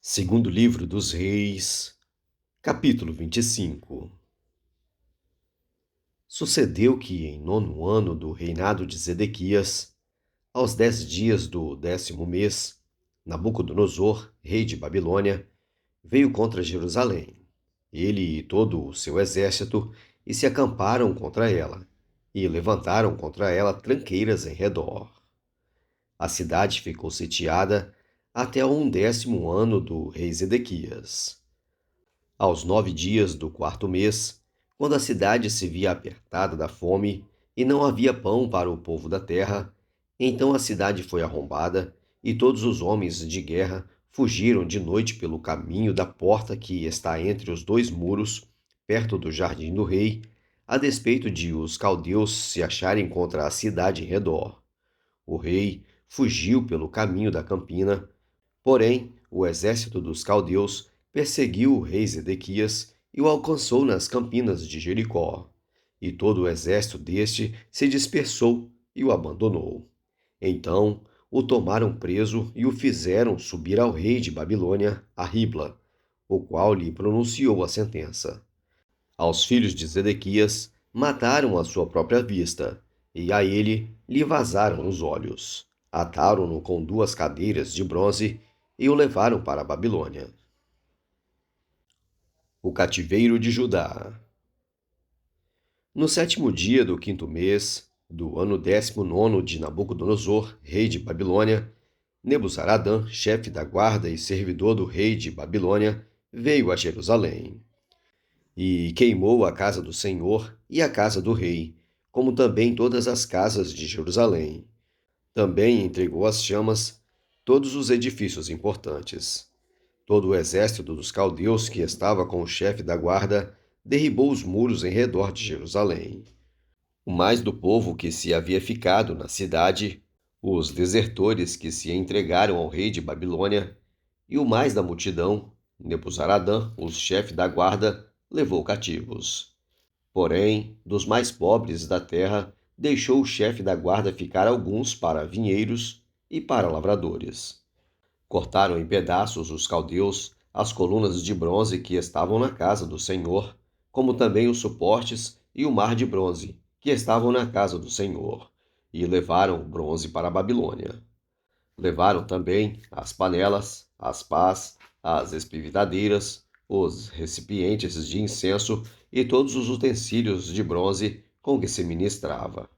Segundo livro dos Reis, capítulo 25. Sucedeu que, em 9º ano do reinado de Zedequias, aos 10 dias do 10º mês, Nabucodonosor, rei de Babilônia, veio contra Jerusalém, ele e todo o seu exército, e se acamparam contra ela, e levantaram contra ela tranqueiras em redor. A cidade ficou sitiada até o 11º ano do rei Zedequias. Aos 9 dias do 4º mês, quando a cidade se via apertada da fome e não havia pão para o povo da terra, então a cidade foi arrombada e todos os homens de guerra fugiram de noite pelo caminho da porta que está entre os dois muros, perto do jardim do rei, a despeito de os caldeus se acharem contra a cidade em redor. O rei fugiu pelo caminho da campina, porém o exército dos caldeus perseguiu o rei Zedequias e o alcançou nas campinas de Jericó. E todo o exército deste se dispersou e o abandonou. Então o tomaram preso e o fizeram subir ao rei de Babilônia, a Ribla, o qual lhe pronunciou a sentença. Aos filhos de Zedequias mataram à sua própria vista, e a ele lhe vazaram os olhos. Ataram-no com 2 cadeiras de bronze e o levaram para a Babilônia. O cativeiro de Judá. No 7º dia do 5º mês, do ano 19º de Nabucodonosor, rei de Babilônia, Nebuzaradã, chefe da guarda e servidor do rei de Babilônia, veio a Jerusalém. E queimou a casa do Senhor e a casa do rei, como também todas as casas de Jerusalém. Também entregou às chamas todos os edifícios importantes. Todo o exército dos caldeus que estava com o chefe da guarda derribou os muros em redor de Jerusalém. O mais do povo que se havia ficado na cidade, os desertores que se entregaram ao rei de Babilônia, e o mais da multidão, Nebuzaradã, o chefe da guarda, levou cativos. Porém, dos mais pobres da terra, deixou o chefe da guarda ficar alguns para vinheiros e para lavradores. Cortaram em pedaços os caldeus as colunas de bronze que estavam na casa do Senhor, como também os suportes e o mar de bronze que estavam na casa do Senhor, e levaram o bronze para a Babilônia. Levaram também as panelas, as pás, as espividadeiras, os recipientes de incenso e todos os utensílios de bronze com que se ministrava.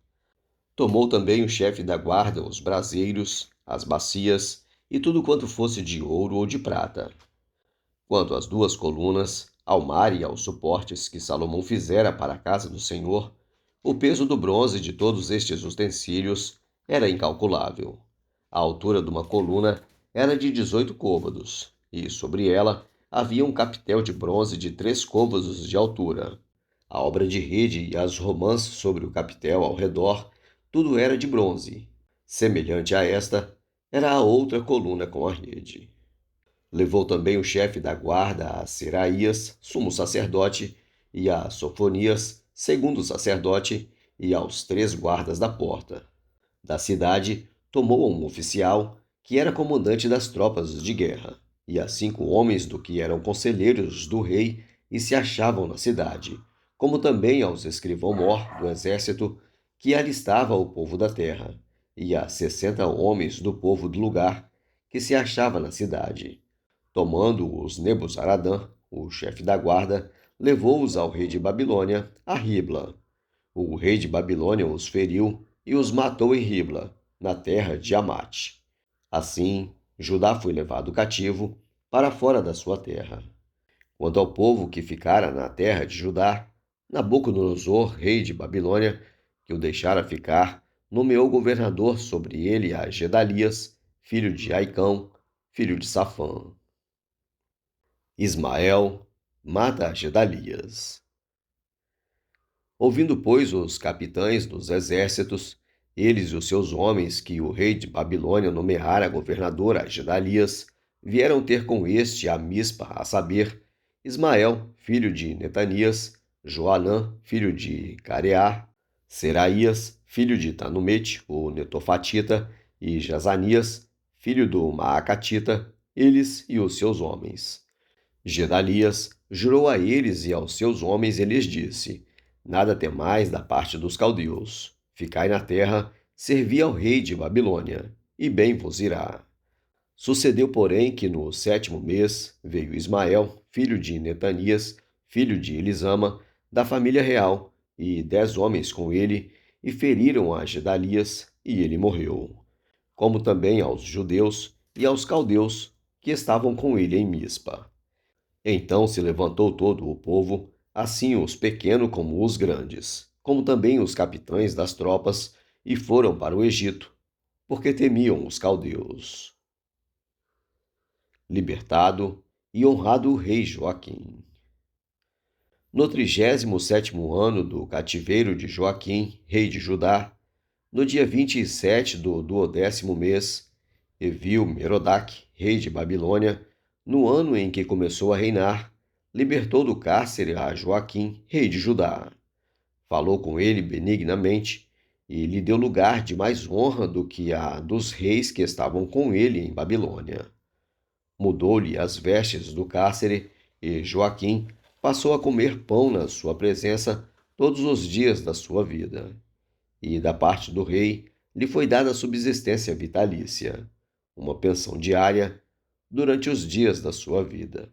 Tomou também o chefe da guarda os braseiros, as bacias e tudo quanto fosse de ouro ou de prata. Quanto às 2 colunas, ao mar e aos suportes que Salomão fizera para a casa do Senhor, o peso do bronze de todos estes utensílios era incalculável. A altura de uma coluna era de 18 côvados, e sobre ela havia um capitel de bronze de 3 côvados de altura. A obra de rede e as romãs sobre o capitel ao redor, tudo era de bronze. Semelhante a esta, era a outra coluna com a rede. Levou também o chefe da guarda a Seraías, sumo sacerdote, e a Sofonias, segundo sacerdote, e aos 3 guardas da porta. Da cidade, tomou um oficial, que era comandante das tropas de guerra, e a 5 homens do que eram conselheiros do rei e se achavam na cidade, como também aos escrivão-mor do exército, que alistava o povo da terra, e a 60 homens do povo do lugar, que se achava na cidade. Tomando-os Nebuzaradã, o chefe da guarda, levou-os ao rei de Babilônia, a Ribla. O rei de Babilônia os feriu e os matou em Ribla, na terra de Amate. Assim, Judá foi levado cativo para fora da sua terra. Quanto ao povo que ficara na terra de Judá, Nabucodonosor, rei de Babilônia, que o deixara ficar, nomeou governador sobre ele a Gedalias, filho de Aicão, filho de Safã. Ismael mata Gedalias. Ouvindo, pois, os capitães dos exércitos, eles e os seus homens, que o rei de Babilônia nomeara governador a Gedalias, vieram ter com este a Mispa, a saber, Ismael, filho de Netanias, Joanã, filho de Careá, Seraías, filho de Tanumete, o Netofatita, e Jazanias, filho do Maacatita, eles e os seus homens. Gedalias jurou a eles e aos seus homens e lhes disse: Nada temais da parte dos caldeus. Ficai na terra, servi ao rei de Babilônia, e bem vos irá. Sucedeu, porém, que no 7º mês veio Ismael, filho de Netanias, filho de Elisama, da família real, e 10 homens com ele, e feriram a Gedalias, e ele morreu. Como também aos judeus e aos caldeus que estavam com ele em Mispa. Então se levantou todo o povo, assim os pequenos como os grandes, como também os capitães das tropas, e foram para o Egito, porque temiam os caldeus. Libertado e honrado o rei Joaquim. No 37º ano do cativeiro de Joaquim, rei de Judá, no dia 27 do 12º mês, Evil-Merodach, rei de Babilônia, no ano em que começou a reinar, libertou do cárcere a Joaquim, rei de Judá. Falou com ele benignamente e lhe deu lugar de mais honra do que a dos reis que estavam com ele em Babilônia. Mudou-lhe as vestes do cárcere e Joaquim passou a comer pão na sua presença todos os dias da sua vida. E da parte do rei lhe foi dada subsistência vitalícia, uma pensão diária, durante os dias da sua vida.